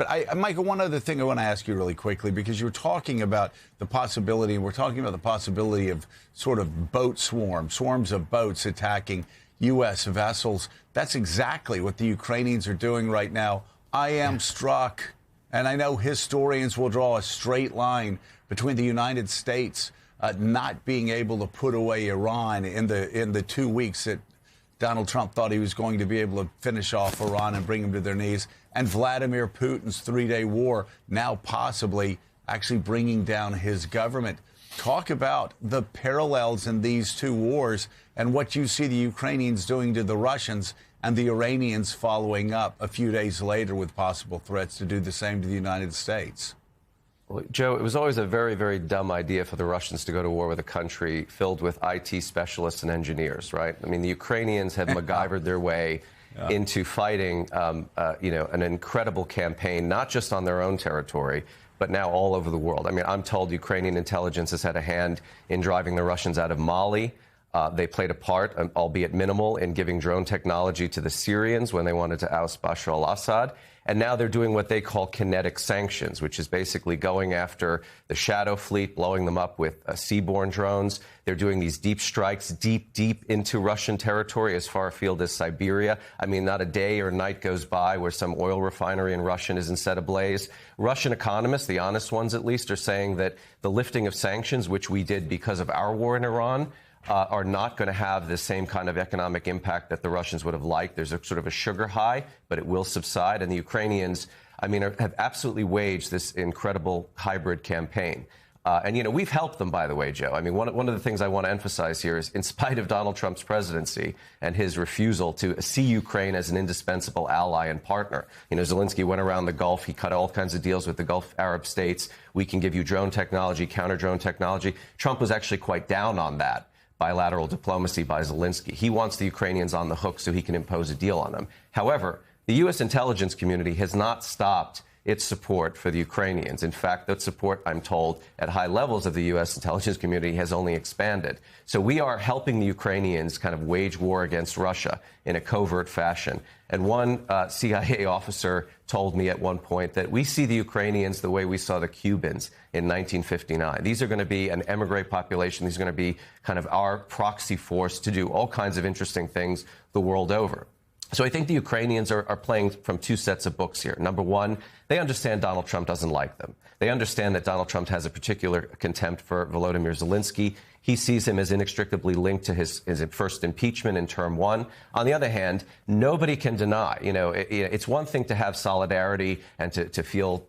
But Michael, one other thing I want to ask you really quickly, because you were talking about the possibility, we're talking about the possibility of sort of boat swarms of boats attacking U.S. vessels. That's exactly what the Ukrainians are doing right now. I am struck, and I know historians will draw a straight line between the United States not being able to put away Iran in the 2 weeks that Donald Trump thought he was going to be able to finish off Iran and bring them to their knees, and Vladimir Putin's 3-day war now possibly actually bringing down his government. Talk about the parallels in these two wars and what you see the Ukrainians doing to the Russians and the Iranians following up a few days later with possible threats to do the same to the United States. Well, Joe, it was always a very, very dumb idea for the Russians to go to war with a country filled with IT specialists and engineers, right? I mean, the Ukrainians have MacGyvered their way into fighting, an incredible campaign, not just on their own territory, but now all over the world. I mean, I'm told Ukrainian intelligence has had a hand in driving the Russians out of Mali. They played a part, albeit minimal, in giving drone technology to the Syrians when they wanted to oust Bashar al-Assad. And now they're doing what they call kinetic sanctions, which is basically going after the Shadow Fleet, blowing them up with seaborne drones. They're doing these deep strikes deep into Russian territory, as far afield as Siberia. I mean, not a day or night goes by where some oil refinery in Russia isn't set ablaze. Russian economists, the honest ones at least, are saying that the lifting of sanctions, which we did because of our war in Iran, are not going to have the same kind of economic impact that the Russians would have liked. There's a sort of a sugar high, but it will subside. And the Ukrainians, I mean, have absolutely waged this incredible hybrid campaign. And we've helped them, by the way, Joe. I mean, one of the things I want to emphasize here is, in spite of Donald Trump's presidency and his refusal to see Ukraine as an indispensable ally and partner, Zelensky went around the Gulf. He cut all kinds of deals with the Gulf Arab states. We can give you drone technology, counter-drone technology. Trump was actually quite down on that bilateral diplomacy by Zelensky. He wants the Ukrainians on the hook so he can impose a deal on them. However, the U.S. intelligence community has not stopped its support for the Ukrainians. In fact, that support, I'm told, at high levels of the U.S. intelligence community has only expanded. So we are helping the Ukrainians kind of wage war against Russia in a covert fashion. And one CIA officer told me at one point that we see the Ukrainians the way we saw the Cubans in 1959. These are going to be an emigre population. These are going to be kind of our proxy force to do all kinds of interesting things the world over. So I think the Ukrainians are playing from two sets of books here. Number one, they understand Donald Trump doesn't like them. They understand that Donald Trump has a particular contempt for Volodymyr Zelensky. He sees him as inextricably linked to his first impeachment in term one. On the other hand, nobody can deny, it's one thing to have solidarity and to feel,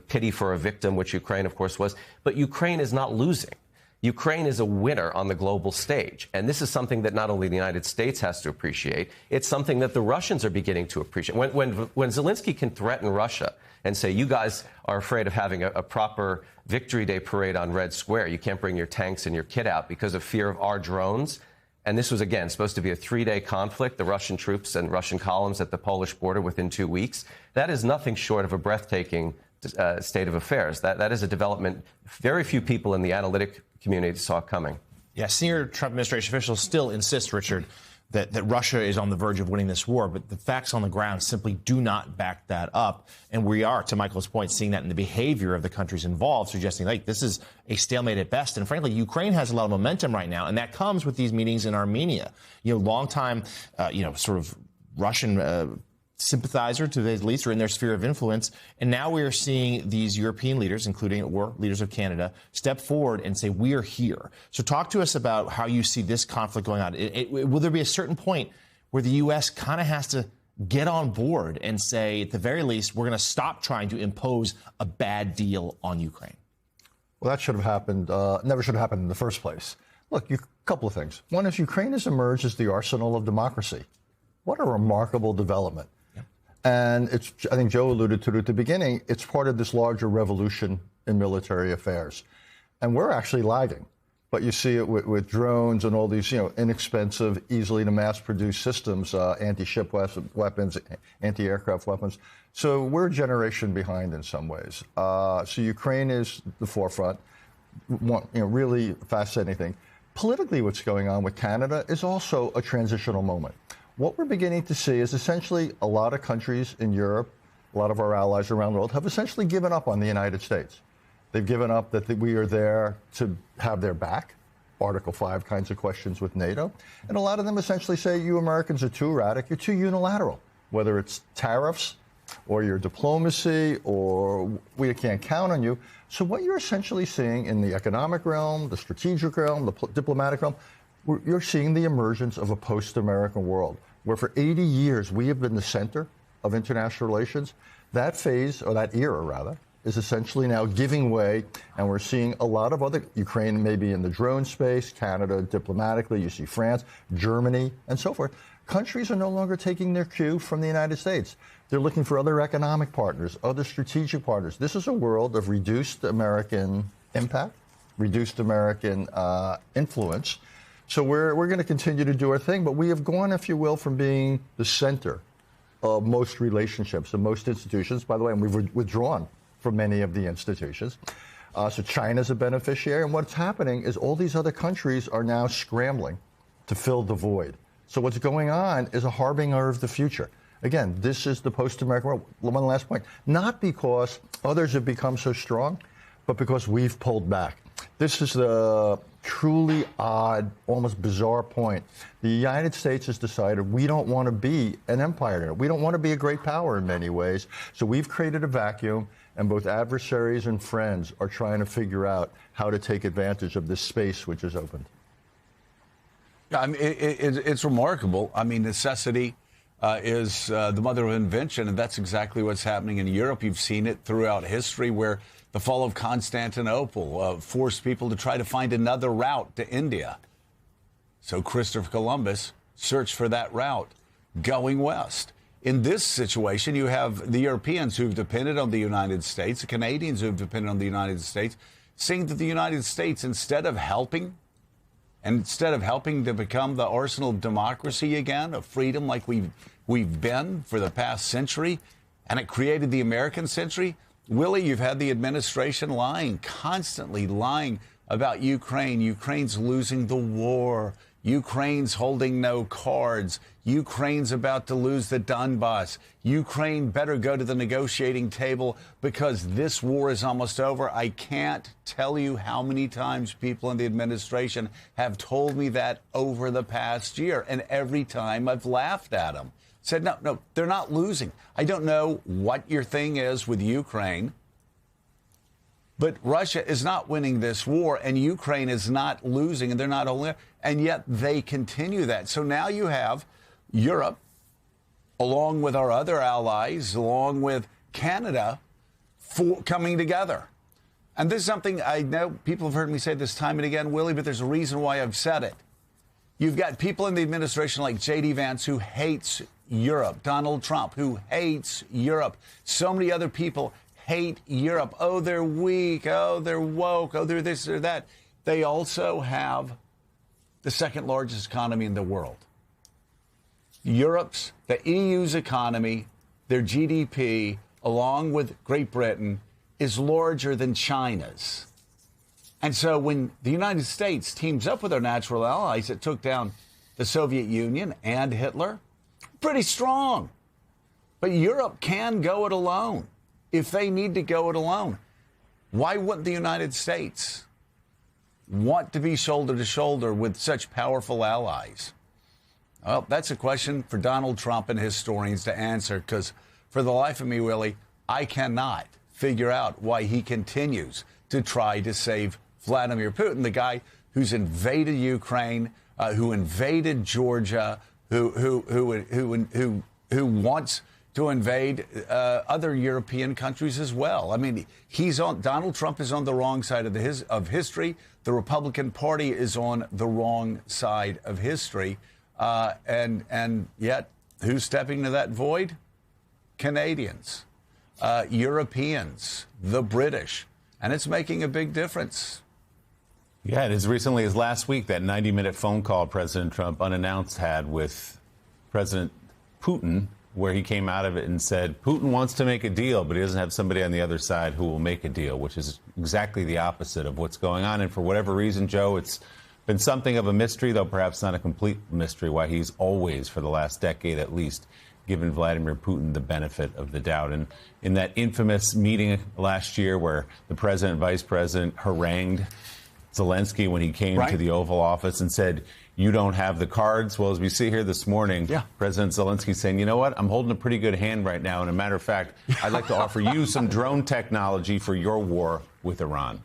pity for a victim, which Ukraine, of course, was. But Ukraine is not losing. Ukraine is a winner on the global stage. And this is something that not only the United States has to appreciate, it's something that the Russians are beginning to appreciate. When Zelensky can threaten Russia and say, you guys are afraid of having a proper Victory Day parade on Red Square, you can't bring your tanks and your kit out because of fear of our drones. And this was, again, supposed to be a 3-day conflict, the Russian troops and Russian columns at the Polish border within 2 weeks. That is nothing short of a breathtaking state of affairs. That is a development very few people in the analytic community saw coming. Yeah, senior Trump administration officials still insist, Richard, that Russia is on the verge of winning this war, but the facts on the ground simply do not back that up. And we are, to Michael's point, seeing that in the behavior of the countries involved, suggesting, like, this is a stalemate at best. And frankly, Ukraine has a lot of momentum right now, and that comes with these meetings in Armenia. Longtime, sort of Russian sympathizer, to the least, or in their sphere of influence. And now we are seeing these European leaders, including leaders of Canada, step forward and say, we are here. So talk to us about how you see this conflict going on. Will there be a certain point where the U.S. kind of has to get on board and say, at the very least, we're going to stop trying to impose a bad deal on Ukraine? Well, that should have happened, never should have happened in the first place. Look, a couple of things. One is Ukraine has emerged as the arsenal of democracy. What a remarkable development. And I think Joe alluded to it at the beginning, it's part of this larger revolution in military affairs. And we're actually lagging. But you see it with drones and all these, inexpensive, easily to mass-produce systems, anti-ship weapons, anti-aircraft weapons. So we're a generation behind in some ways. So Ukraine is the forefront. Really fascinating thing. Politically, what's going on with Canada is also a transitional moment. What we're beginning to see is essentially a lot of countries in Europe a lot of our allies around the world have essentially given up on the United States. They've given up that we are there to have their back, Article 5 kinds of questions with NATO. And a lot of them essentially say, you Americans are too erratic, you're too unilateral, whether it's tariffs or your diplomacy or we can't count on you. So what you're essentially seeing in the economic realm, the strategic realm, the diplomatic realm, you're seeing the emergence of a post-American world where for 80 years we have been the center of international relations. That phase, or that era rather, is essentially now giving way, and we're seeing a lot of other, Ukraine maybe in the drone space, Canada diplomatically, you see France, Germany, and so forth. Countries are no longer taking their cue from the United States. They're looking for other economic partners, other strategic partners. This is a world of reduced American impact, reduced American influence. So we're going to continue to do our thing, but we have gone, if you will, from being the center of most relationships and most institutions, by the way, and we've withdrawn from many of the institutions. So China's a beneficiary, and what's happening is all these other countries are now scrambling to fill the void. So what's going on is a harbinger of the future. Again, this is the post-American world. One last point. Not because others have become so strong, but because we've pulled back. This is the truly odd, almost bizarre point. The United States has decided we don't want to be an empire. We don't want to be a great power in many ways. So we've created a vacuum, and both adversaries and friends are trying to figure out how to take advantage of this space which is opened. Yeah, I mean, it's remarkable. I mean, necessity is the mother of invention, and that's exactly what's happening in Europe. You've seen it throughout history where the fall of Constantinople forced people to try to find another route to India. So Christopher Columbus searched for that route, going west. In this situation, you have the Europeans who've depended on the United States, the Canadians who've depended on the United States, seeing that the United States, instead of helping to become the arsenal of democracy again, of freedom like we've been for the past century, and it created the American century, Willie, you've had the administration lying, constantly lying about Ukraine. Ukraine's losing the war. Ukraine's holding no cards. Ukraine's about to lose the Donbass. Ukraine better go to the negotiating table because this war is almost over. I can't tell you how many times people in the administration have told me that over the past year. And every time I've laughed at them. Said, no, they're not losing. I don't know what your thing is with Ukraine, but Russia is not winning this war, and Ukraine is not losing, and they're not only, and yet they continue that. So now you have Europe, along with our other allies, along with Canada, coming together. And this is something I know people have heard me say this time and again, Willie, but there's a reason why I've said it. You've got people in the administration like J.D. Vance who hates Europe, Donald Trump who hates Europe. So many other people hate Europe. Oh, they're weak. Oh, they're woke. Oh, they're this or that. They also have the second largest economy in the world. Europe's, the EU's economy, their GDP, along with Great Britain, is larger than China's. And so when the United States teams up with our natural allies that took down the Soviet Union and Hitler, pretty strong. But Europe can go it alone if they need to go it alone. Why wouldn't the United States want to be shoulder to shoulder with such powerful allies? Well, that's a question for Donald Trump and historians to answer, because for the life of me, Willie, I cannot figure out why he continues to try to save Vladimir Putin, the guy who's invaded Ukraine, who invaded Georgia, who wants to invade other European countries as well. I mean, Donald Trump is on the wrong side of history. The Republican Party is on the wrong side of history, and yet who's stepping into that void? Canadians, Europeans, the British, and it's making a big difference. Yeah, and as recently as last week, that 90-minute phone call President Trump unannounced had with President Putin, where he came out of it and said Putin wants to make a deal, but he doesn't have somebody on the other side who will make a deal, which is exactly the opposite of what's going on. And for whatever reason, Joe, it's been something of a mystery, though perhaps not a complete mystery, why he's always, for the last decade at least, given Vladimir Putin the benefit of the doubt. And in that infamous meeting last year where the president and vice president harangued Zelensky when he came to the Oval Office and said, you don't have the cards. Well, as we see here this morning, President Zelensky saying, you know what, I'm holding a pretty good hand right now. And a matter of fact, I'd like to offer you some drone technology for your war with Iran.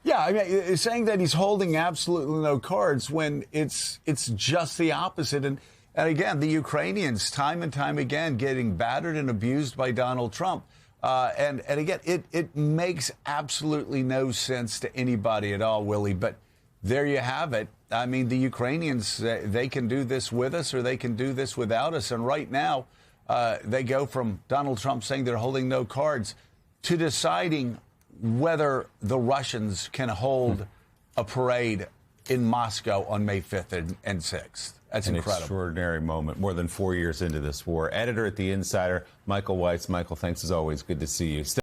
Yeah, I mean, saying that he's holding absolutely no cards when it's just the opposite. And again, the Ukrainians, time and time again, getting battered and abused by Donald Trump. And again, it makes absolutely no sense to anybody at all, Willie. But there you have it. I mean, the Ukrainians, they can do this with us or they can do this without us. And right now, they go from Donald Trump saying they're holding no cards to deciding whether the Russians can hold a parade in Moscow on May 5th and 6th. That's an incredible. Extraordinary moment, more than 4 years into this war. Editor at The Insider, Michael Weitz. Michael, thanks as always. Good to see you. Stay